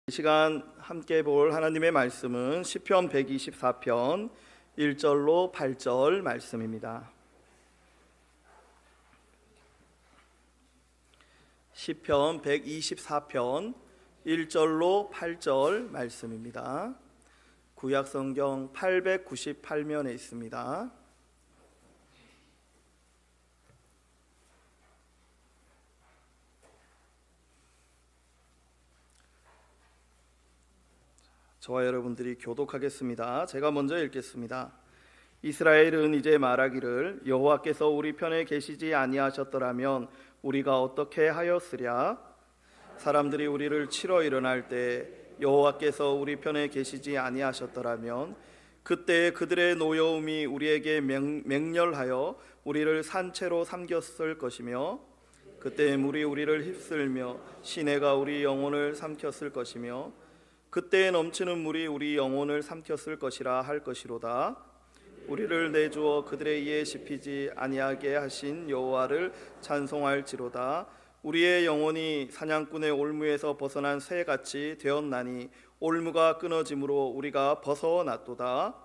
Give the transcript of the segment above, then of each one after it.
이 시간 함께 볼 하나님의 말씀은 시편 124편 1절로 8절 말씀입니다. 시편 124편 1절로 8절 말씀입니다. 구약성경 898면에 있습니다. 저와 여러분들이 교독하겠습니다. 제가 먼저 읽겠습니다. 이스라엘은 이제 말하기를 여호와께서 우리 편에 계시지 아니하셨더라면 우리가 어떻게 하였으랴? 사람들이 우리를 치러 일어날 때 여호와께서 우리 편에 계시지 아니하셨더라면 그때 그들의 노여움이 우리에게 맹렬하여 우리를 산채로 삼켰을 것이며 그때 물이 우리를 휩쓸며 시내가 우리 영혼을 삼켰을 것이며 그때에 넘치는 물이 우리 영혼을 삼켰을 것이라 할 것이로다. 우리를 내주어 그들의 이에 씹히지 아니하게 하신 여호와를 찬송할지로다. 우리의 영혼이 사냥꾼의 올무에서 벗어난 새같이 되었나니 올무가 끊어짐으로 우리가 벗어났도다.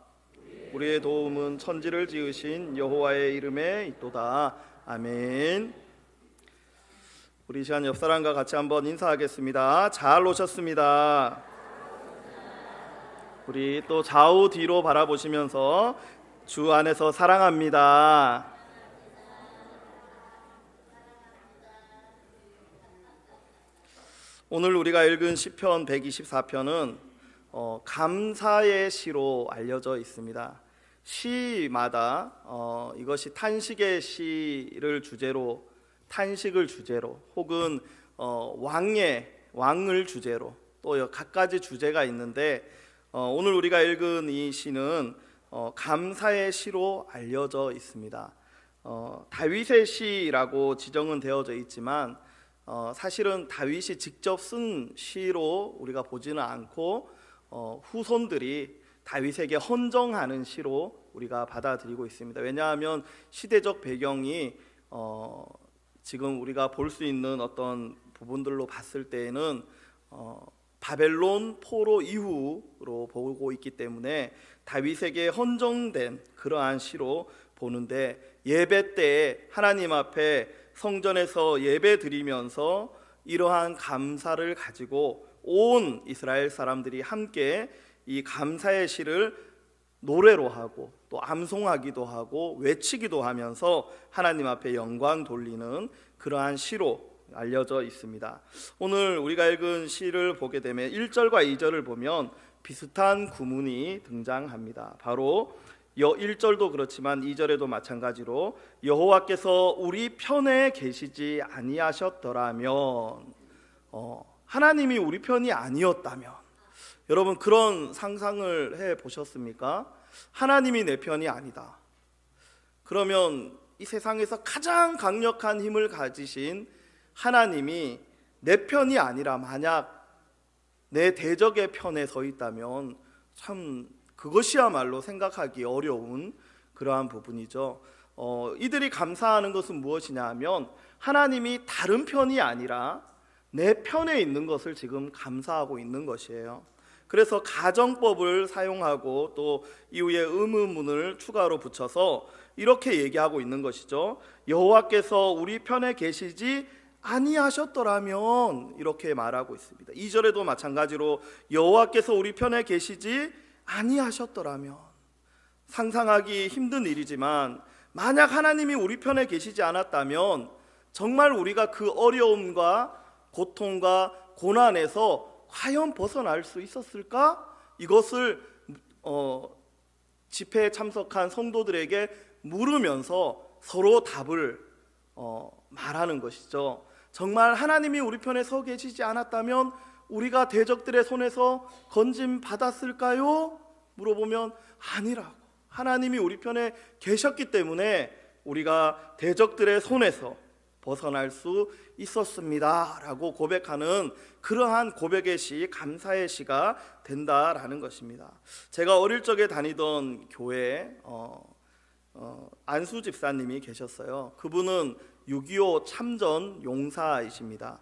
우리의 도움은 천지를 지으신 여호와의 이름에 있도다. 아멘. 우리 시간 옆 사람과 같이 한번 인사하겠습니다. 잘 오셨습니다. 우리 또 좌우 뒤로 바라보시면서 주 안에서 사랑합니다. 오늘 우리가 읽은 시편 124편은 감사의 시로 알려져 있습니다. 시마다 이것이 탄식의 시를 주제로, 탄식을 주제로, 혹은 왕을 주제로 또 갖가지 주제가 있는데 오늘 우리가 읽은 이 시는 감사의 시로 알려져 있습니다. 다윗의 시라고 지정은 되어져 있지만 사실은 다윗이 직접 쓴 시로 우리가 보지는 않고 후손들이 다윗에게 헌정하는 시로 우리가 받아들이고 있습니다. 왜냐하면 시대적 배경이 지금 우리가 볼 수 있는 어떤 부분들로 봤을 때에는 바벨론 포로 이후로 보고 있기 때문에 다윗에게 헌정된 그러한 시로 보는데, 예배 때 하나님 앞에 성전에서 예배 드리면서 이러한 감사를 가지고 온 이스라엘 사람들이 함께 이 감사의 시를 노래로 하고 또 암송하기도 하고 외치기도 하면서 하나님 앞에 영광 돌리는 그러한 시로 알려져 있습니다. 오늘 우리가 읽은 시를 보게 되면 1절과 2절을 보면 비슷한 구문이 등장합니다. 바로 1절도 그렇지만 2절에도 마찬가지로 여호와께서 우리 편에 계시지 아니하셨더라면, 하나님이 우리 편이 아니었다면, 여러분 그런 상상을 해 보셨습니까? 하나님이 내 편이 아니다. 그러면 이 세상에서 가장 강력한 힘을 가지신 하나님이 내 편이 아니라 만약 내 대적의 편에 서 있다면 참 그것이야말로 생각하기 어려운 그러한 부분이죠. 이들이 감사하는 것은 무엇이냐 하면 하나님이 다른 편이 아니라 내 편에 있는 것을 지금 감사하고 있는 것이에요. 그래서 가정법을 사용하고 또 이후에 의문문을 추가로 붙여서 이렇게 얘기하고 있는 것이죠. 여호와께서 우리 편에 계시지 아니하셨더라면, 이렇게 말하고 있습니다. 2절에도 마찬가지로 여호와께서 우리 편에 계시지 아니하셨더라면, 상상하기 힘든 일이지만 만약 하나님이 우리 편에 계시지 않았다면 정말 우리가 그 어려움과 고통과 고난에서 과연 벗어날 수 있었을까? 이것을 집회에 참석한 성도들에게 물으면서 서로 답을 말하는 것이죠. 정말 하나님이 우리 편에 서 계시지 않았다면 우리가 대적들의 손에서 건짐 받았을까요? 물어보면 아니라고, 하나님이 우리 편에 계셨기 때문에 우리가 대적들의 손에서 벗어날 수 있었습니다 라고 고백하는 그러한 고백의 시, 감사의 시가 된다라는 것입니다. 제가 어릴 적에 다니던 교회에 안수 집사님이 계셨어요. 그분은 6.25 참전 용사이십니다.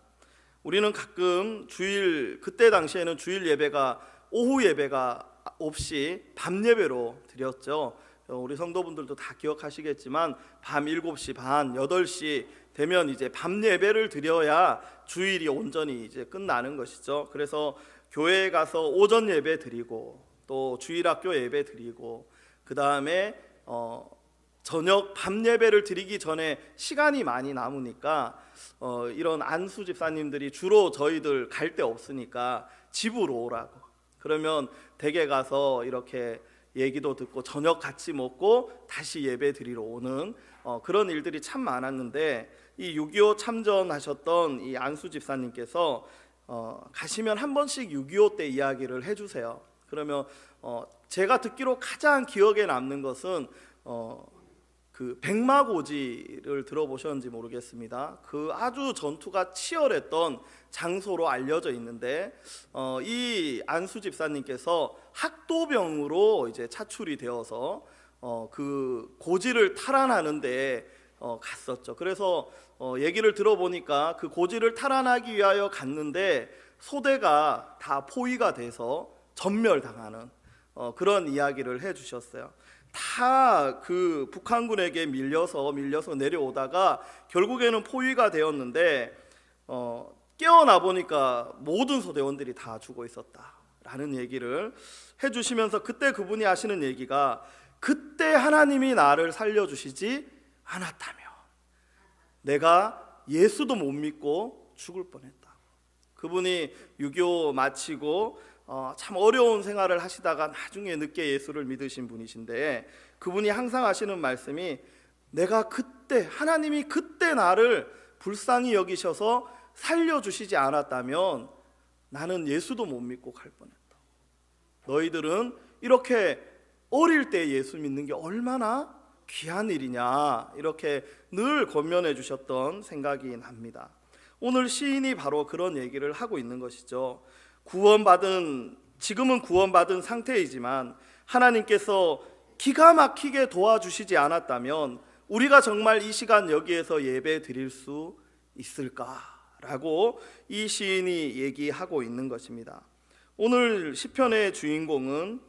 우리는 가끔 그때 당시에는 주일 예배가 오후 예배가 없이 밤 예배로 드렸죠. 우리 성도분들도 다 기억하시겠지만 밤 7시 반, 8시 되면 이제 밤 예배를 드려야 주일이 온전히 이제 끝나는 것이죠. 그래서 교회에 가서 오전 예배 드리고 또 주일학교 예배 드리고 그 다음에 저녁 밤 예배를 드리기 전에 시간이 많이 남으니까 이런 안수 집사님들이 주로 저희들 갈 데 없으니까 집으로 오라고, 그러면 댁에 가서 이렇게 얘기도 듣고 저녁 같이 먹고 다시 예배 드리러 오는 그런 일들이 참 많았는데, 이 6.25 참전하셨던 이 안수 집사님께서 가시면 한 번씩 6.25 때 이야기를 해주세요. 그러면 제가 듣기로 가장 기억에 남는 것은 그 백마고지를 들어보셨는지 모르겠습니다. 그 아주 전투가 치열했던 장소로 알려져 있는데 이 안수 집사님께서 학도병으로 이제 차출이 되어서 그 고지를 탈환하는데 갔었죠. 그래서 얘기를 들어보니까 그 고지를 탈환하기 위하여 갔는데 소대가 다 포위가 돼서 전멸당하는 그런 이야기를 해주셨어요. 다 그 북한군에게 밀려서 내려오다가 결국에는 포위가 되었는데 깨어나 보니까 모든 소대원들이 다 죽어 있었다라는 얘기를 해주시면서, 그때 그분이 하시는 얘기가 그때 하나님이 나를 살려주시지 않았다면 내가 예수도 못 믿고 죽을 뻔했다. 그분이 6.25 마치고 참 어려운 생활을 하시다가 나중에 늦게 예수를 믿으신 분이신데, 그분이 항상 하시는 말씀이 내가 그때, 하나님이 그때 나를 불쌍히 여기셔서 살려주시지 않았다면 나는 예수도 못 믿고 갈 뻔했다. 너희들은 이렇게 어릴 때 예수 믿는 게 얼마나 귀한 일이냐, 이렇게 늘 권면해 주셨던 생각이 납니다. 오늘 시인이 바로 그런 얘기를 하고 있는 것이죠. 지금은 구원받은 상태이지만 하나님께서 기가 막히게 도와주시지 않았다면 우리가 정말 이 시간 여기에서 예배 드릴 수 있을까라고 이 시인이 얘기하고 있는 것입니다. 오늘 시편의 주인공은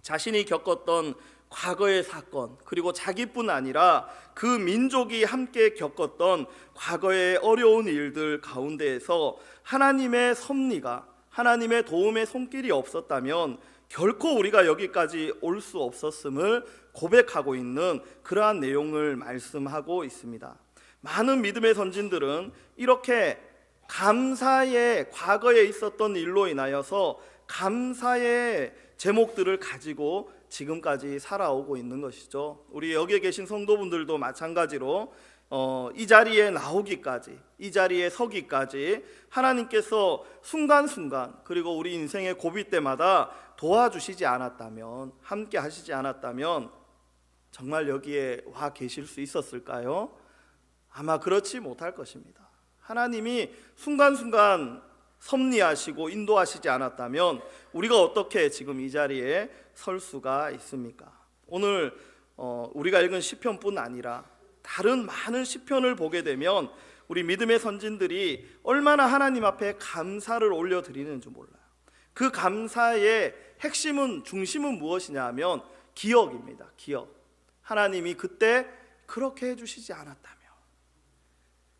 자신이 겪었던 과거의 사건, 그리고 자기뿐 아니라 그 민족이 함께 겪었던 과거의 어려운 일들 가운데에서 하나님의 섭리가, 하나님의 도움의 손길이 없었다면 결코 우리가 여기까지 올 수 없었음을 고백하고 있는 그러한 내용을 말씀하고 있습니다. 많은 믿음의 선진들은 이렇게 감사의, 과거에 있었던 일로 인하여서 감사의 제목들을 가지고 지금까지 살아오고 있는 것이죠. 우리 여기에 계신 성도분들도 마찬가지로 이 자리에 나오기까지, 이 자리에 서기까지 하나님께서 순간순간, 그리고 우리 인생의 고비 때마다 도와주시지 않았다면, 함께 하시지 않았다면 정말 여기에 와 계실 수 있었을까요? 아마 그렇지 못할 것입니다. 하나님이 순간순간 섭리하시고 인도하시지 않았다면 우리가 어떻게 지금 이 자리에 설 수가 있습니까? 오늘 우리가 읽은 시편뿐 아니라 다른 많은 시편을 보게 되면 우리 믿음의 선진들이 얼마나 하나님 앞에 감사를 올려드리는지 몰라요. 그 감사의 핵심은, 중심은 무엇이냐 하면 기억입니다. 기억. 하나님이 그때 그렇게 해주시지 않았다면,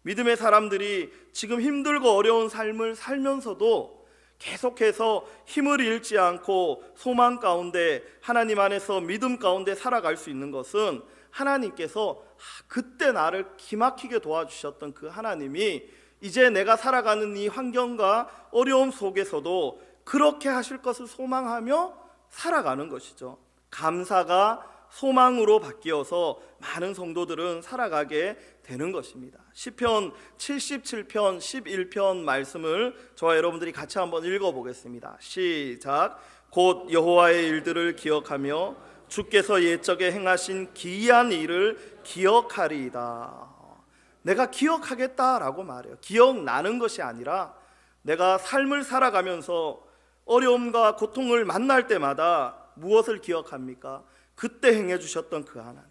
믿음의 사람들이 지금 힘들고 어려운 삶을 살면서도 계속해서 힘을 잃지 않고 소망 가운데, 하나님 안에서 믿음 가운데 살아갈 수 있는 것은 하나님께서 그때 나를 기막히게 도와주셨던 그 하나님이 이제 내가 살아가는 이 환경과 어려움 속에서도 그렇게 하실 것을 소망하며 살아가는 것이죠. 감사가 소망으로 바뀌어서 많은 성도들은 살아가게 되는 것입니다. 시편 77편 11편 말씀을 저와 여러분들이 같이 한번 읽어보겠습니다. 시작. 곧 여호와의 일들을 기억하며 주께서 옛적에 행하신 기이한 일을 기억하리이다. 내가 기억하겠다라고 말해요. 기억나는 것이 아니라 내가 삶을 살아가면서 어려움과 고통을 만날 때마다 무엇을 기억합니까? 그때 행해 주셨던 그 하나님.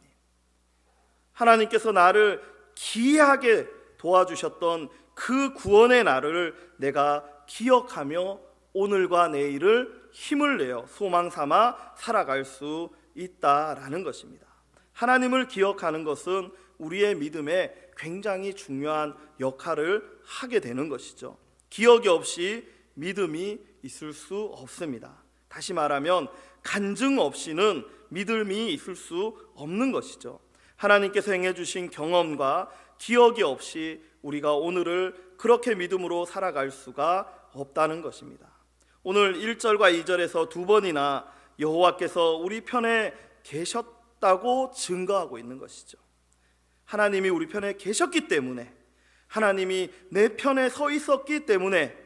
하나님께서 나를 기이하게 도와주셨던 그 구원의 날을 내가 기억하며 오늘과 내일을 힘을 내어 소망 삼아 살아갈 수 있다라는 것입니다. 하나님을 기억하는 것은 우리의 믿음에 굉장히 중요한 역할을 하게 되는 것이죠. 기억이 없이 믿음이 있을 수 없습니다. 다시 말하면 간증 없이는 믿음이 있을 수 없는 것이죠. 하나님께서 행해 주신 경험과 기억이 없이 우리가 오늘을 그렇게 믿음으로 살아갈 수가 없다는 것입니다. 오늘 1절과 2절에서 두 번이나 여호와께서 우리 편에 계셨다고 증거하고 있는 것이죠. 하나님이 우리 편에 계셨기 때문에, 하나님이 내 편에 서 있었기 때문에,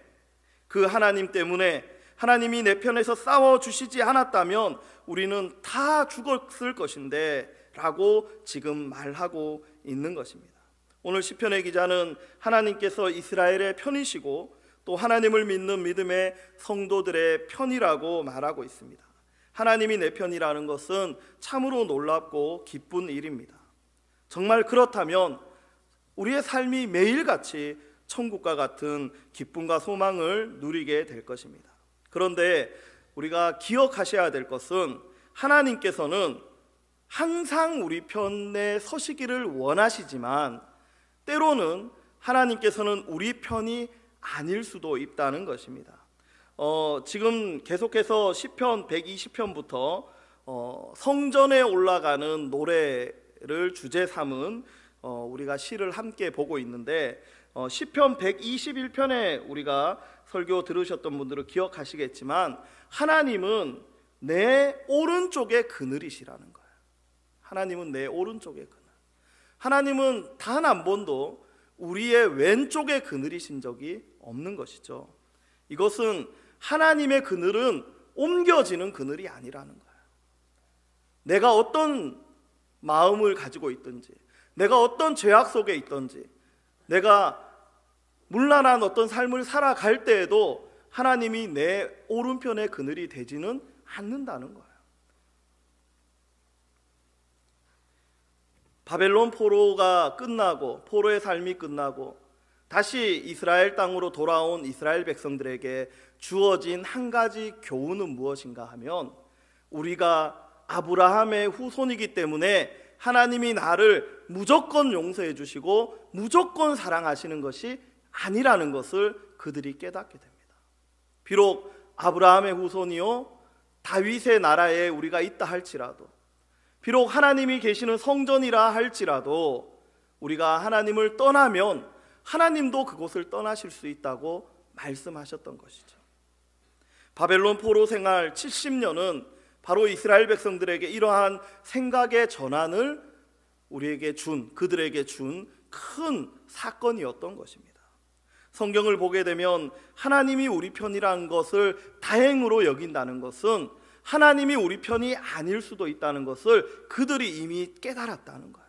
그 하나님 때문에 하나님이 내 편에서 싸워주시지 않았다면 우리는 다 죽었을 것인데 라고 지금 말하고 있는 것입니다. 오늘 시편의 기자는 하나님께서 이스라엘의 편이시고 또 하나님을 믿는 믿음의 성도들의 편이라고 말하고 있습니다. 하나님이 내 편이라는 것은 참으로 놀랍고 기쁜 일입니다. 정말 그렇다면 우리의 삶이 매일같이 천국과 같은 기쁨과 소망을 누리게 될 것입니다. 그런데 우리가 기억하셔야 될 것은 하나님께서는 항상 우리 편에 서시기를 원하시지만 때로는 하나님께서는 우리 편이 아닐 수도 있다는 것입니다. 지금 계속해서 시편 120편부터 성전에 올라가는 노래를 주제 삼은 우리가 시를 함께 보고 있는데 시편 121편에 우리가 설교 들으셨던 분들은 기억하시겠지만 하나님은 내 오른쪽의 그늘이시라는 거예요. 하나님은 내 오른쪽의 그늘. 하나님은 단 한 번도 우리의 왼쪽의 그늘이신 적이 없는 것이죠. 이것은 하나님의 그늘은 옮겨지는 그늘이 아니라는 거예요. 내가 어떤 마음을 가지고 있든지, 내가 어떤 죄악 속에 있든지, 내가 문란한 어떤 삶을 살아갈 때에도 하나님이 내 오른편의 그늘이 되지는 않는다는 거예요. 바벨론 포로가 끝나고, 포로의 삶이 끝나고 다시 이스라엘 땅으로 돌아온 이스라엘 백성들에게 주어진 한 가지 교훈은 무엇인가 하면, 우리가 아브라함의 후손이기 때문에 하나님이 나를 무조건 용서해 주시고 무조건 사랑하시는 것이 아니라는 것을 그들이 깨닫게 됩니다. 비록 아브라함의 후손이요 다윗의 나라에 우리가 있다 할지라도, 비록 하나님이 계시는 성전이라 할지라도 우리가 하나님을 떠나면 하나님도 그곳을 떠나실 수 있다고 말씀하셨던 것이죠. 바벨론 포로 생활 70년은 바로 이스라엘 백성들에게 이러한 생각의 전환을 그들에게 준 큰 사건이었던 것입니다. 성경을 보게 되면 하나님이 우리 편이라는 것을 다행으로 여긴다는 것은 하나님이 우리 편이 아닐 수도 있다는 것을 그들이 이미 깨달았다는 거예요.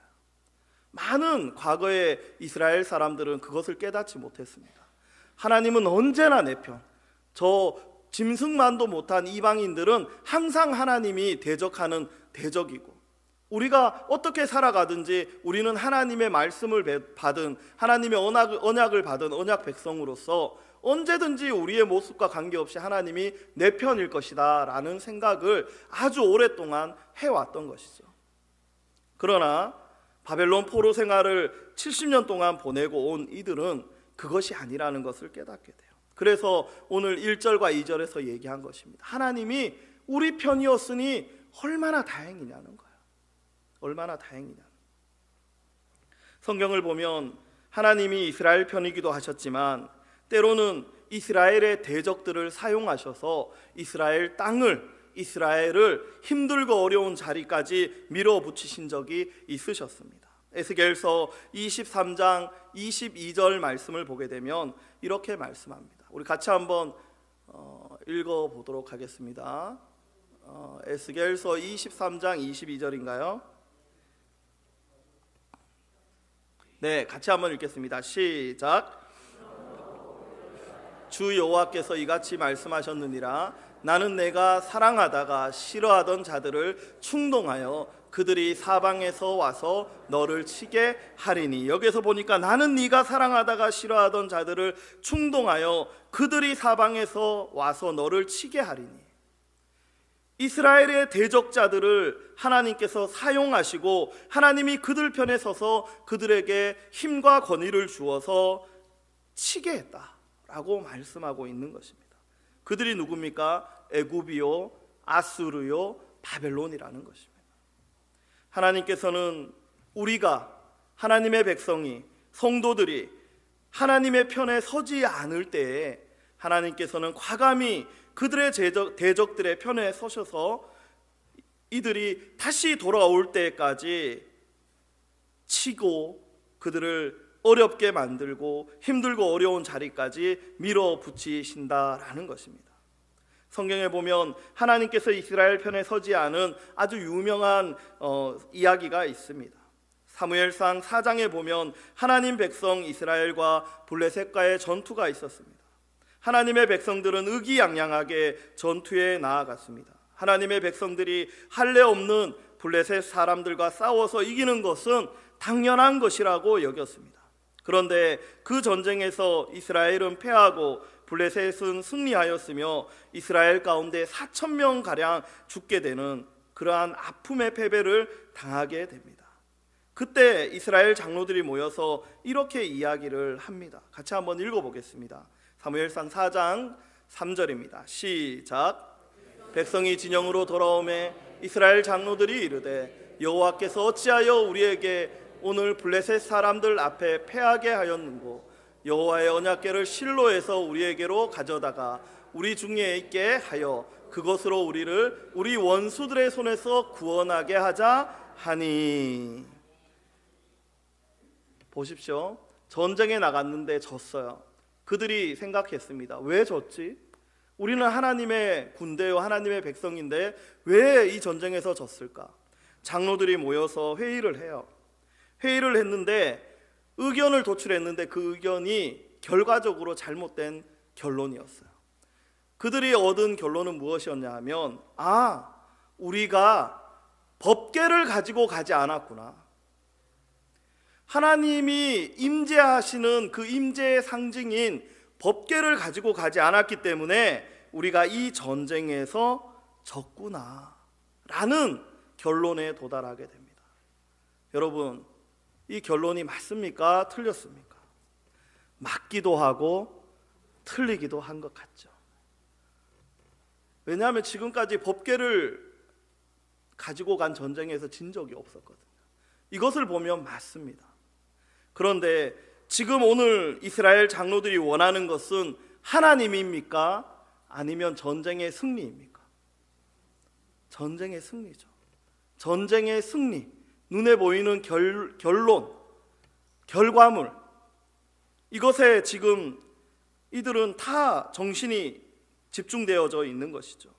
많은 과거의 이스라엘 사람들은 그것을 깨닫지 못했습니다. 하나님은 언제나 내 편, 저 짐승만도 못한 이방인들은 항상 하나님이 대적하는 대적이고, 우리가 어떻게 살아가든지 우리는 하나님의 말씀을 받은, 하나님의 언약을 받은 언약 백성으로서 언제든지 우리의 모습과 관계없이 하나님이 내 편일 것이다 라는 생각을 아주 오랫동안 해왔던 것이죠. 그러나 바벨론 포로 생활을 70년 동안 보내고 온 이들은 그것이 아니라는 것을 깨닫게 돼요. 그래서 오늘 1절과 2절에서 얘기한 것입니다. 하나님이 우리 편이었으니 얼마나 다행이냐는 거예요. 얼마나 다행이냐. 성경을 보면 하나님이 이스라엘 편이기도 하셨지만 때로는 이스라엘의 대적들을 사용하셔서 이스라엘을 힘들고 어려운 자리까지 밀어붙이신 적이 있으셨습니다. 에스겔서 23장 22절 말씀을 보게 되면 이렇게 말씀합니다. 우리 같이 한번 읽어보도록 하겠습니다. 에스겔서 23장 22절인가요? 네, 같이 한번 읽겠습니다. 시작. 주 여호와께서 이같이 말씀하셨느니라. 나는 내가 사랑하다가 싫어하던 자들을 충동하여 그들이 사방에서 와서 너를 치게 하리니. 여기서 보니까 나는 네가 사랑하다가 싫어하던 자들을 충동하여 그들이 사방에서 와서 너를 치게 하리니. 이스라엘의 대적자들을 하나님께서 사용하시고 하나님이 그들 편에 서서 그들에게 힘과 권위를 주어서 치게 했다라고 말씀하고 있는 것입니다. 그들이 누굽니까? 애굽이요, 아수르요, 바벨론이라는 것입니다. 하나님께서는 우리가, 하나님의 백성이, 성도들이 하나님의 편에 서지 않을 때에 하나님께서는 과감히 그들의 대적들의 편에 서셔서 이들이 다시 돌아올 때까지 치고 그들을 어렵게 만들고 힘들고 어려운 자리까지 밀어붙이신다라는 것입니다. 성경에 보면 하나님께서 이스라엘 편에 서지 않은 아주 유명한 이야기가 있습니다. 사무엘상 4장에 보면 하나님 백성 이스라엘과 블레셋과의 전투가 있었습니다. 하나님의 백성들은 의기양양하게 전투에 나아갔습니다. 하나님의 백성들이 할례 없는 블레셋 사람들과 싸워서 이기는 것은 당연한 것이라고 여겼습니다. 그런데 그 전쟁에서 이스라엘은 패하고 블레셋은 승리하였으며 이스라엘 가운데 4,000명 가량 죽게 되는 그러한 아픔의 패배를 당하게 됩니다. 그때 이스라엘 장로들이 모여서 이렇게 이야기를 합니다. 같이 한번 읽어보겠습니다. 사무엘상 4장 3절입니다. 시작. 백성이 진영으로 돌아오매 이스라엘 장로들이 이르되 여호와께서 어찌하여 우리에게 오늘 블레셋 사람들 앞에 패하게 하였는고 여호와의 언약궤를 실로에서 우리에게로 가져다가 우리 중에 있게 하여 그것으로 우리를 우리 원수들의 손에서 구원하게 하자 하니. 보십시오. 전쟁에 나갔는데 졌어요. 그들이 생각했습니다. 왜 졌지? 우리는 하나님의 군대요, 하나님의 백성인데 왜 이 전쟁에서 졌을까? 장로들이 모여서 회의를 해요. 회의를 했는데 의견을 도출했는데 그 의견이 결과적으로 잘못된 결론이었어요. 그들이 얻은 결론은 무엇이었냐 하면 우리가 법궤를 가지고 가지 않았구나. 하나님이 임재하시는 그 임재의 상징인 법궤를 가지고 가지 않았기 때문에 우리가 이 전쟁에서 졌구나 라는 결론에 도달하게 됩니다. 여러분, 이 결론이 맞습니까? 틀렸습니까? 맞기도 하고 틀리기도 한 것 같죠. 왜냐하면 지금까지 법궤를 가지고 간 전쟁에서 진 적이 없었거든요. 이것을 보면 맞습니다. 그런데 지금 오늘 이스라엘 장로들이 원하는 것은 하나님입니까? 아니면 전쟁의 승리입니까? 전쟁의 승리죠. 전쟁의 승리, 눈에 보이는 결론, 결과물, 이것에 지금 이들은 다 정신이 집중되어져 있는 것이죠.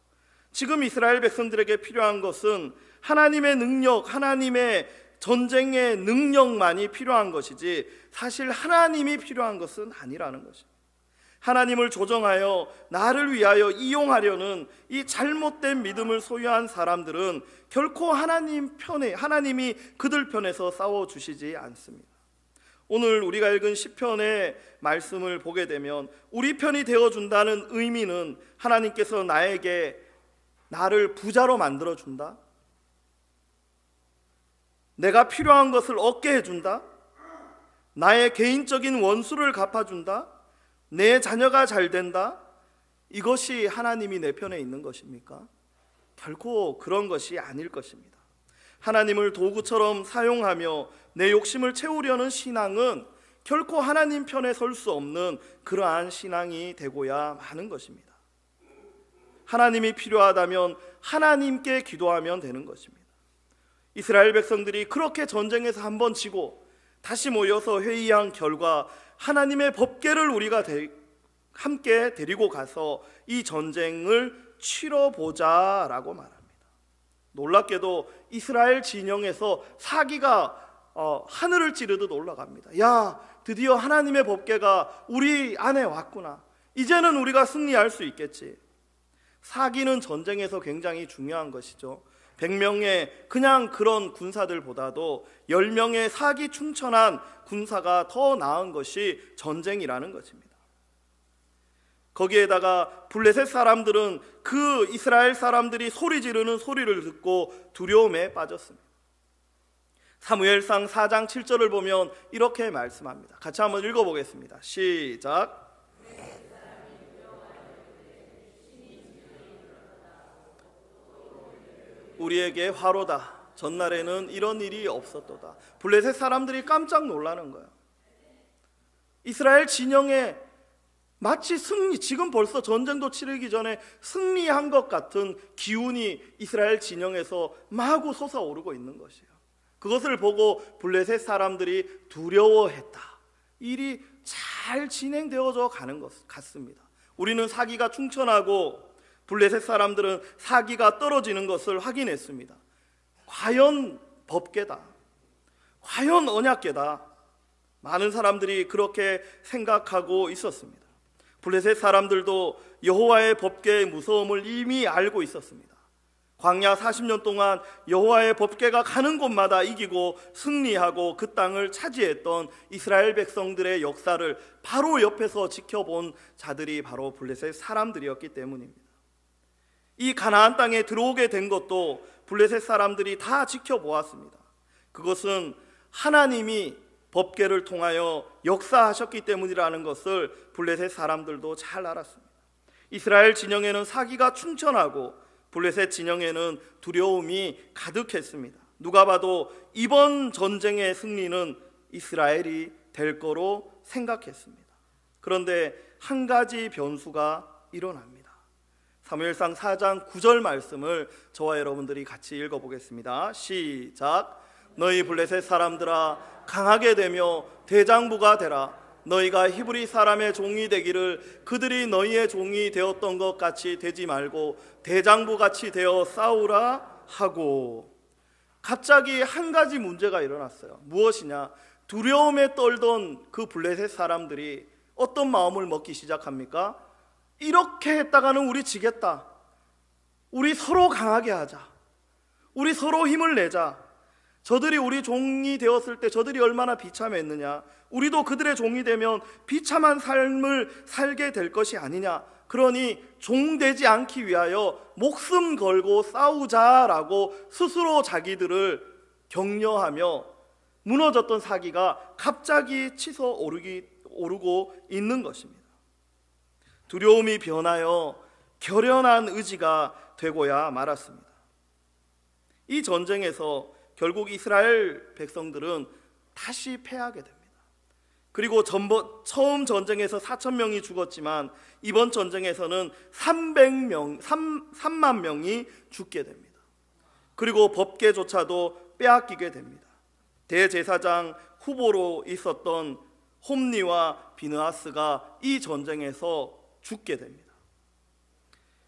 지금 이스라엘 백성들에게 필요한 것은 하나님의 능력, 하나님의 전쟁의 능력만이 필요한 것이지 사실 하나님이 필요한 것은 아니라는 것입니다. 하나님을 조정하여 나를 위하여 이용하려는 이 잘못된 믿음을 소유한 사람들은 결코 하나님 편에, 하나님이 그들 편에서 싸워주시지 않습니다. 오늘 우리가 읽은 시편의 말씀을 보게 되면 우리 편이 되어준다는 의미는 하나님께서 나를 부자로 만들어준다, 내가 필요한 것을 얻게 해준다, 나의 개인적인 원수를 갚아준다, 내 자녀가 잘 된다, 이것이 하나님이 내 편에 있는 것입니까? 결코 그런 것이 아닐 것입니다. 하나님을 도구처럼 사용하며 내 욕심을 채우려는 신앙은 결코 하나님 편에 설 수 없는 그러한 신앙이 되고야 하는 것입니다. 하나님이 필요하다면 하나님께 기도하면 되는 것입니다. 이스라엘 백성들이 그렇게 전쟁에서 한번 지고 다시 모여서 회의한 결과 하나님의 법궤를 우리가 함께 데리고 가서 이 전쟁을 치러보자라고 말합니다. 놀랍게도 이스라엘 진영에서 사기가 하늘을 찌르듯 올라갑니다. 야, 드디어 하나님의 법궤가 우리 안에 왔구나. 이제는 우리가 승리할 수 있겠지. 사기는 전쟁에서 굉장히 중요한 것이죠. 100명의 그냥 그런 군사들보다도 10명의 사기 충천한 군사가 더 나은 것이 전쟁이라는 것입니다. 거기에다가 블레셋 사람들은 그 이스라엘 사람들이 소리 지르는 소리를 듣고 두려움에 빠졌습니다. 사무엘상 4장 7절을 보면 이렇게 말씀합니다. 같이 한번 읽어보겠습니다. 시작. 우리에게 화로다. 전날에는 이런 일이 없었도다. 블레셋 사람들이 깜짝 놀라는 거예요. 이스라엘 진영에 마치 지금 벌써 전쟁도 치르기 전에 승리한 것 같은 기운이 이스라엘 진영에서 마구 솟아오르고 있는 것이에요. 그것을 보고 블레셋 사람들이 두려워했다. 일이 잘 진행되어져 가는 것 같습니다. 우리는 사기가 충천하고 블레셋 사람들은 사기가 떨어지는 것을 확인했습니다. 과연 법궤다, 과연 언약궤다, 많은 사람들이 그렇게 생각하고 있었습니다. 블레셋 사람들도 여호와의 법궤의 무서움을 이미 알고 있었습니다. 광야 40년 동안 여호와의 법궤가 가는 곳마다 이기고 승리하고 그 땅을 차지했던 이스라엘 백성들의 역사를 바로 옆에서 지켜본 자들이 바로 블레셋 사람들이었기 때문입니다. 이 가나안 땅에 들어오게 된 것도 블레셋 사람들이 다 지켜보았습니다. 그것은 하나님이 법궤를 통하여 역사하셨기 때문이라는 것을 블레셋 사람들도 잘 알았습니다. 이스라엘 진영에는 사기가 충천하고 블레셋 진영에는 두려움이 가득했습니다. 누가 봐도 이번 전쟁의 승리는 이스라엘이 될 거로 생각했습니다. 그런데 한 가지 변수가 일어납니다. 사무엘상 4장 9절 말씀을 저와 여러분들이 같이 읽어보겠습니다. 시작. 너희 블레셋 사람들아 강하게 되며 대장부가 되라. 너희가 히브리 사람의 종이 되기를 그들이 너희의 종이 되었던 것 같이 되지 말고 대장부 같이 되어 싸우라 하고. 갑자기 한 가지 문제가 일어났어요. 무엇이냐? 두려움에 떨던 그 블레셋 사람들이 어떤 마음을 먹기 시작합니까? 이렇게 했다가는 우리 지겠다. 우리 서로 강하게 하자. 우리 서로 힘을 내자. 저들이 우리 종이 되었을 때 저들이 얼마나 비참했느냐. 우리도 그들의 종이 되면 비참한 삶을 살게 될 것이 아니냐. 그러니 종 되지 않기 위하여 목숨 걸고 싸우자라고 스스로 자기들을 격려하며 무너졌던 사기가 갑자기 치솟아 오르고 있는 것입니다. 두려움이 변하여 결연한 의지가 되고야 말았습니다. 이 전쟁에서 결국 이스라엘 백성들은 다시 패하게 됩니다. 그리고 처음 전쟁에서 4,000명이 죽었지만 이번 전쟁에서는 3만 명이 죽게 됩니다. 그리고 법궤조차도 빼앗기게 됩니다. 대제사장 후보로 있었던 홈니와 비느하스가 이 전쟁에서 죽게 됩니다.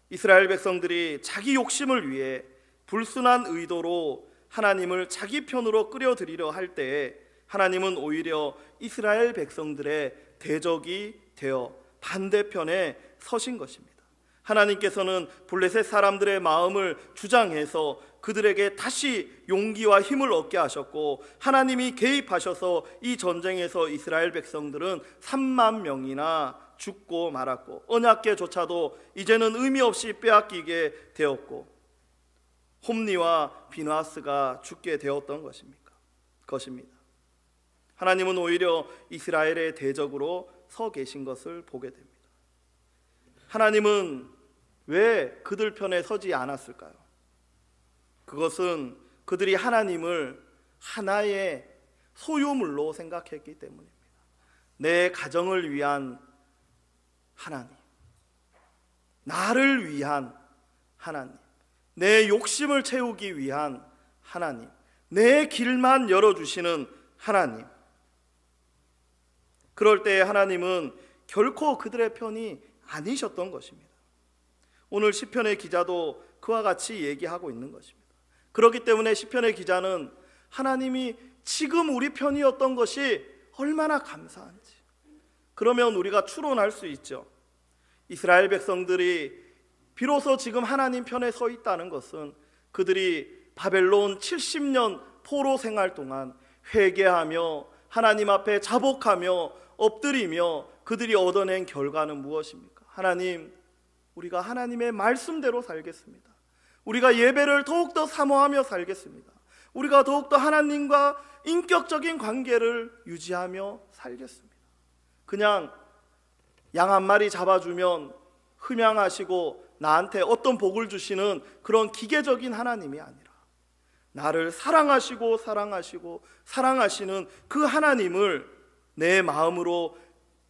이스라엘 백성들이 자기 욕심을 위해 불순한 의도로 하나님을 자기 편으로 끌어들이려 할 때에 하나님은 오히려 이스라엘 백성들의 대적이 되어 반대편에 서신 것입니다. 하나님께서는 블레셋 사람들의 마음을 주장해서 그들에게 다시 용기와 힘을 얻게 하셨고 하나님이 개입하셔서 이 전쟁에서 이스라엘 백성들은 3만 명이나 죽고 말았고 언약궤조차도 이제는 의미 없이 빼앗기게 되었고 홈니와 비느하스가 죽게 되었던 것입니다. 하나님은 오히려 이스라엘의 대적으로 서 계신 것을 보게 됩니다. 하나님은 왜 그들 편에 서지 않았을까요? 그것은 그들이 하나님을 하나의 소유물로 생각했기 때문입니다. 내 가정을 위한 하나님, 나를 위한 하나님, 내 욕심을 채우기 위한 하나님, 내 길만 열어주시는 하나님. 그럴 때 하나님은 결코 그들의 편이 아니셨던 것입니다. 오늘 시편의 기자도 그와 같이 얘기하고 있는 것입니다. 그렇기 때문에 시편의 기자는 하나님이 지금 우리 편이었던 것이 얼마나 감사한지, 그러면 우리가 추론할 수 있죠. 이스라엘 백성들이 비로소 지금 하나님 편에 서 있다는 것은 그들이 바벨론 70년 포로 생활 동안 회개하며 하나님 앞에 자복하며 엎드리며 그들이 얻어낸 결과는 무엇입니까? 하나님, 우리가 하나님의 말씀대로 살겠습니다. 우리가 예배를 더욱더 사모하며 살겠습니다. 우리가 더욱더 하나님과 인격적인 관계를 유지하며 살겠습니다. 그냥 양 한 마리 잡아주면 흠양하시고 나한테 어떤 복을 주시는 그런 기계적인 하나님이 아니라 나를 사랑하시고 사랑하시는 그 하나님을 내 마음으로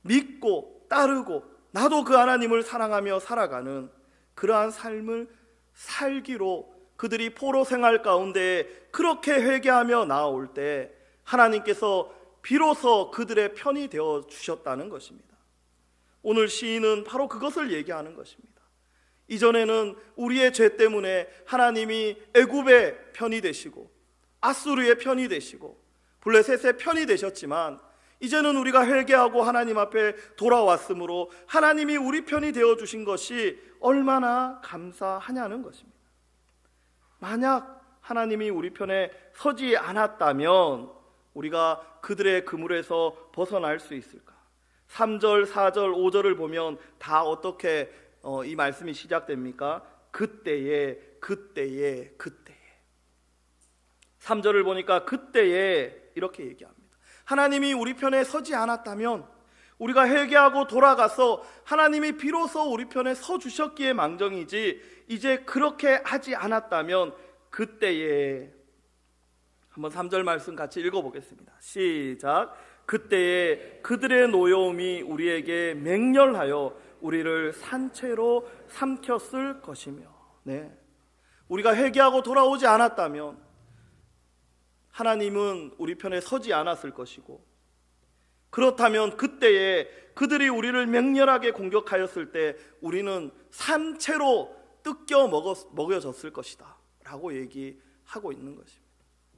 믿고 따르고 나도 그 하나님을 사랑하며 살아가는 그러한 삶을 살기로 그들이 포로 생활 가운데 그렇게 회개하며 나아올 때 하나님께서 비로소 그들의 편이 되어 주셨다는 것입니다. 오늘 시인은 바로 그것을 얘기하는 것입니다. 이전에는 우리의 죄 때문에 하나님이 애굽의 편이 되시고 아수르의 편이 되시고 블레셋의 편이 되셨지만 이제는 우리가 회개하고 하나님 앞에 돌아왔으므로 하나님이 우리 편이 되어 주신 것이 얼마나 감사하냐는 것입니다. 만약 하나님이 우리 편에 서지 않았다면 우리가 그들의 그물에서 벗어날 수 있을까? 3절, 4절, 5절을 보면 다 어떻게 이 말씀이 시작됩니까? 그때에 3절을 보니까 그때에 이렇게 얘기합니다. 하나님이 우리 편에 서지 않았다면 우리가 회개하고 돌아가서 하나님이 비로소 우리 편에 서 주셨기에 망정이지 이제 그렇게 하지 않았다면 그때에 한번 3절 말씀 같이 읽어보겠습니다. 시작. 그때에 그들의 노여움이 우리에게 맹렬하여 우리를 산채로 삼켰을 것이며, 네, 우리가 회개하고 돌아오지 않았다면 하나님은 우리 편에 서지 않았을 것이고, 그렇다면 그때에 그들이 우리를 맹렬하게 공격하였을 때 우리는 산채로 뜯겨 먹여졌을 것이다 라고 얘기하고 있는 것입니다.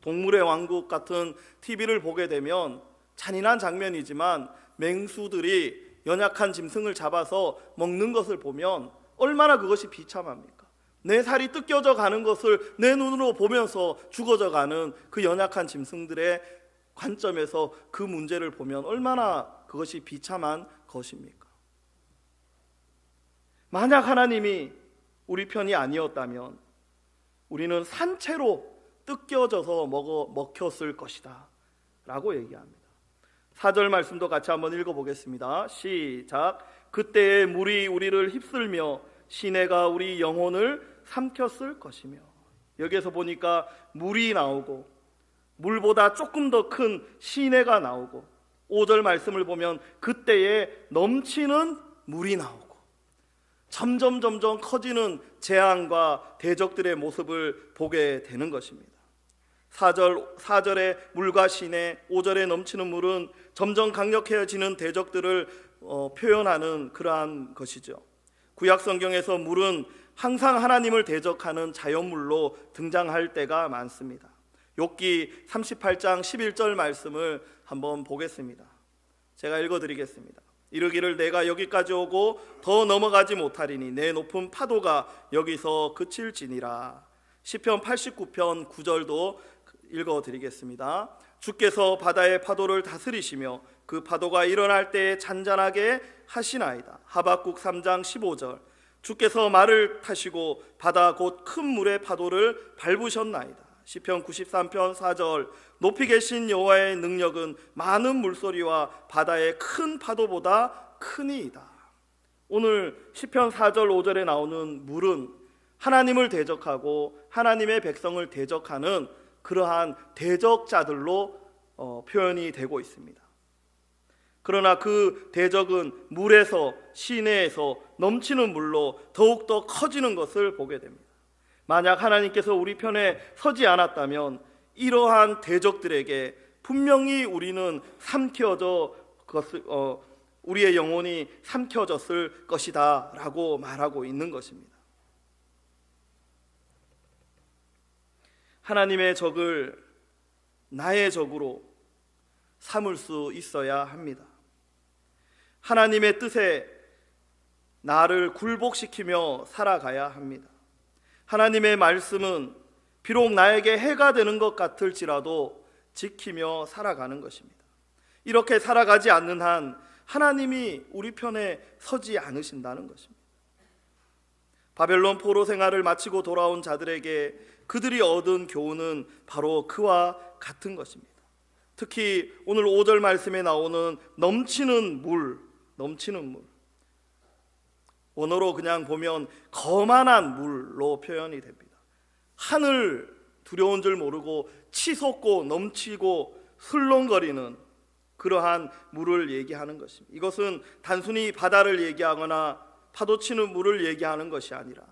동물의 왕국 같은 TV를 보게 되면 잔인한 장면이지만 맹수들이 연약한 짐승을 잡아서 먹는 것을 보면 얼마나 그것이 비참합니까? 내 살이 뜯겨져 가는 것을 내 눈으로 보면서 죽어져 가는 그 연약한 짐승들의 관점에서 그 문제를 보면 얼마나 그것이 비참한 것입니까? 만약 하나님이 우리 편이 아니었다면 우리는 산채로 뜯겨져서 먹혔을 것이다 라고 얘기합니다. 4절 말씀도 같이 한번 읽어보겠습니다. 시작. 그때에 물이 우리를 휩쓸며 시내가 우리 영혼을 삼켰을 것이며, 여기에서 보니까 물이 나오고 물보다 조금 더 큰 시내가 나오고, 5절 말씀을 보면 그때에 넘치는 물이 나오고 점점 커지는 재앙과 대적들의 모습을 보게 되는 것입니다. 4절의 물과 시내, 5절에 넘치는 물은 점점 강력해지는 대적들을 표현하는 그러한 것이죠. 구약 성경에서 물은 항상 하나님을 대적하는 자연물로 등장할 때가 많습니다. 욥기 38장 11절 말씀을 한번 보겠습니다. 제가 읽어드리겠습니다. 이르기를 내가 여기까지 오고 더 넘어가지 못하리니 내 높은 파도가 여기서 그칠지니라. 시편 89편 9절도 읽어드리겠습니다. 주께서 바다의 파도를 다스리시며 그 파도가 일어날 때에 잔잔하게 하시나이다. 하박국 3장 15절. 주께서 말을 타시고 바다 곧 큰 물의 파도를 밟으셨나이다. 시편 93편 4절. 높이 계신 여호와의 능력은 많은 물소리와 바다의 큰 파도보다 크니이다. 오늘 시편 4절 5절에 나오는 물은 하나님을 대적하고 하나님의 백성을 대적하는 그러한 대적자들로 표현이 되고 있습니다. 그러나 그 대적은 물에서, 시내에서 넘치는 물로 더욱더 커지는 것을 보게 됩니다. 만약 하나님께서 우리 편에 서지 않았다면 이러한 대적들에게 분명히 우리는 우리의 영혼이 삼켜졌을 것이다 라고 말하고 있는 것입니다. 하나님의 적을 나의 적으로 삼을 수 있어야 합니다. 하나님의 뜻에 나를 굴복시키며 살아가야 합니다. 하나님의 말씀은 비록 나에게 해가 되는 것 같을지라도 지키며 살아가는 것입니다. 이렇게 살아가지 않는 한 하나님이 우리 편에 서지 않으신다는 것입니다. 바벨론 포로 생활을 마치고 돌아온 자들에게 그들이 얻은 교훈은 바로 그와 같은 것입니다. 특히 오늘 5절 말씀에 나오는 넘치는 물. 원어로 그냥 보면 거만한 물로 표현이 됩니다. 하늘 두려운 줄 모르고 치솟고 넘치고 술렁거리는 그러한 물을 얘기하는 것입니다. 이것은 단순히 바다를 얘기하거나 파도치는 물을 얘기하는 것이 아니라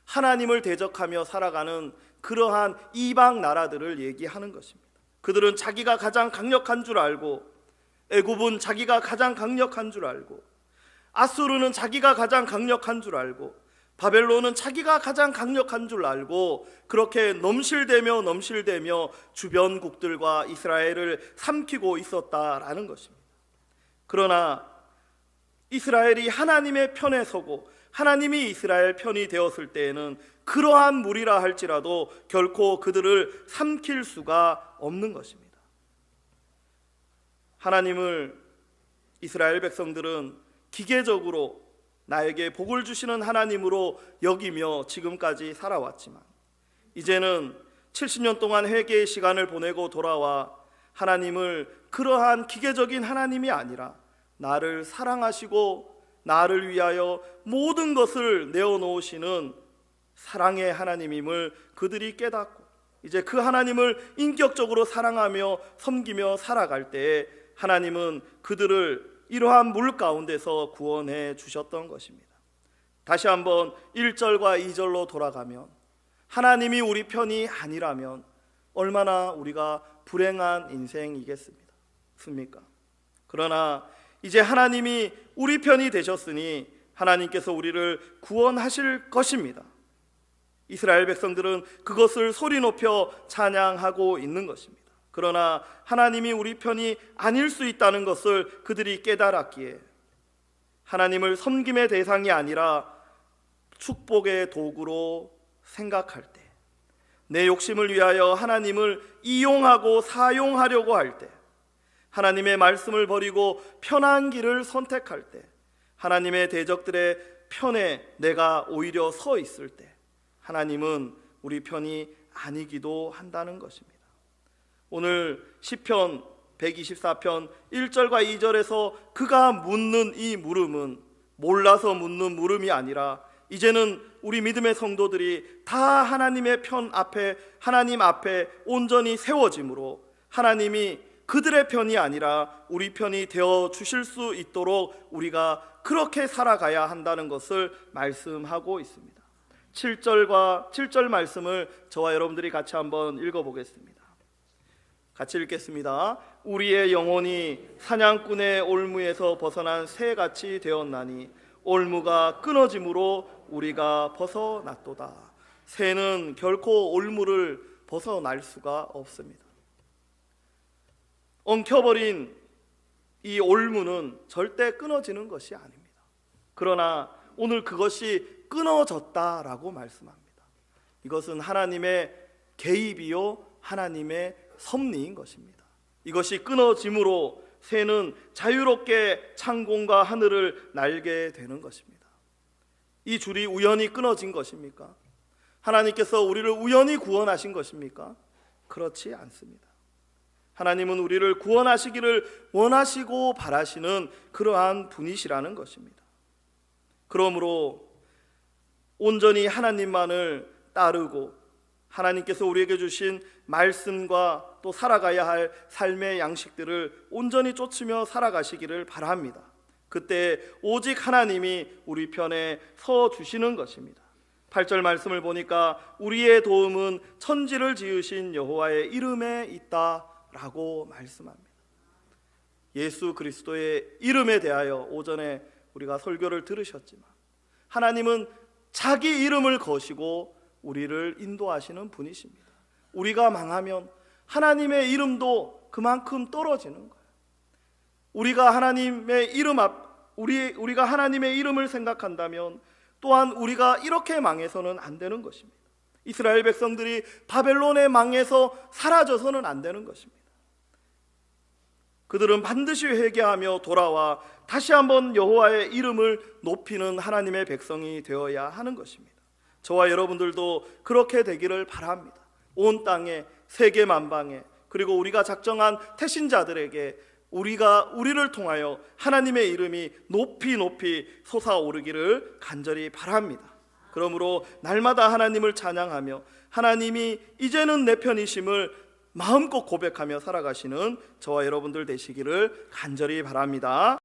하나님을 대적하며 살아가는 그러한 이방 나라들을 얘기하는 것입니다. 그들은 자기가 가장 강력한 줄 알고, 애굽은 자기가 가장 강력한 줄 알고, 아수르는 자기가 가장 강력한 줄 알고, 바벨론은 자기가 가장 강력한 줄 알고 그렇게 넘실대며 주변국들과 이스라엘을 삼키고 있었다라는 것입니다. 그러나 이스라엘이 하나님의 편에 서고 하나님이 이스라엘 편이 되었을 때에는 그러한 무리라 할지라도 결코 그들을 삼킬 수가 없는 것입니다. 하나님을 이스라엘 백성들은 기계적으로 나에게 복을 주시는 하나님으로 여기며 지금까지 살아왔지만 이제는 70년 동안 회개의 시간을 보내고 돌아와 하나님을 그러한 기계적인 하나님이 아니라 나를 사랑하시고 나를 위하여 모든 것을 내어놓으시는 사랑의 하나님임을 그들이 깨닫고 이제 그 하나님을 인격적으로 사랑하며 섬기며 살아갈 때에 하나님은 그들을 이러한 물 가운데서 구원해 주셨던 것입니다. 다시 한번 1절과 2절로 돌아가면 하나님이 우리 편이 아니라면 얼마나 우리가 불행한 인생이겠습니까? 그러나 이제 하나님이 우리 편이 되셨으니 하나님께서 우리를 구원하실 것입니다. 이스라엘 백성들은 그것을 소리 높여 찬양하고 있는 것입니다. 그러나 하나님이 우리 편이 아닐 수 있다는 것을 그들이 깨달았기에 하나님을 섬김의 대상이 아니라 축복의 도구로 생각할 때, 내 욕심을 위하여 하나님을 이용하고 사용하려고 할 때, 하나님의 말씀을 버리고 편한 길을 선택할 때, 하나님의 대적들의 편에 내가 오히려 서 있을 때 하나님은 우리 편이 아니기도 한다는 것입니다. 오늘 시편 124편 1절과 2절에서 그가 묻는 이 물음은 몰라서 묻는 물음이 아니라 이제는 우리 믿음의 성도들이 다 하나님의 편 앞에, 하나님 앞에 온전히 세워짐으로 하나님이 그들의 편이 아니라 우리 편이 되어 주실 수 있도록 우리가 그렇게 살아가야 한다는 것을 말씀하고 있습니다. 7절 말씀을 저와 여러분들이 같이 한번 읽어보겠습니다. 같이 읽겠습니다. 우리의 영혼이 사냥꾼의 올무에서 벗어난 새같이 되었나니 올무가 끊어짐으로 우리가 벗어났도다. 새는 결코 올무를 벗어날 수가 없습니다. 엉켜버린 이 올무는 절대 끊어지는 것이 아닙니다. 그러나 오늘 그것이 끊어졌다라고 말씀합니다. 이것은 하나님의 개입이요 하나님의 섭리인 것입니다. 이것이 끊어짐으로 새는 자유롭게 창공과 하늘을 날게 되는 것입니다. 이 줄이 우연히 끊어진 것입니까? 하나님께서 우리를 우연히 구원하신 것입니까? 그렇지 않습니다. 하나님은 우리를 구원하시기를 원하시고 바라시는 그러한 분이시라는 것입니다. 그러므로 온전히 하나님만을 따르고 하나님께서 우리에게 주신 말씀과 또 살아가야 할 삶의 양식들을 온전히 쫓으며 살아가시기를 바랍니다. 그때 오직 하나님이 우리 편에 서 주시는 것입니다. 8절 말씀을 보니까 우리의 도움은 천지를 지으신 여호와의 이름에 있다라고 말씀합니다. 예수 그리스도의 이름에 대하여 오전에 우리가 설교를 들으셨지만 하나님은 자기 이름을 거시고 우리를 인도하시는 분이십니다. 우리가 망하면 하나님의 이름도 그만큼 떨어지는 거예요. 우리가 하나님의 우리가 하나님의 이름을 생각한다면 또한 우리가 이렇게 망해서는 안 되는 것입니다. 이스라엘 백성들이 바벨론의 망에서 사라져서는 안 되는 것입니다. 그들은 반드시 회개하며 돌아와 다시 한번 여호와의 이름을 높이는 하나님의 백성이 되어야 하는 것입니다. 저와 여러분들도 그렇게 되기를 바랍니다. 온 땅에, 세계 만방에, 그리고 우리가 작정한 태신자들에게 우리를 통하여 하나님의 이름이 높이 높이 솟아오르기를 간절히 바랍니다. 그러므로 날마다 하나님을 찬양하며 하나님이 이제는 내 편이심을 마음껏 고백하며 살아가시는 저와 여러분들 되시기를 간절히 바랍니다.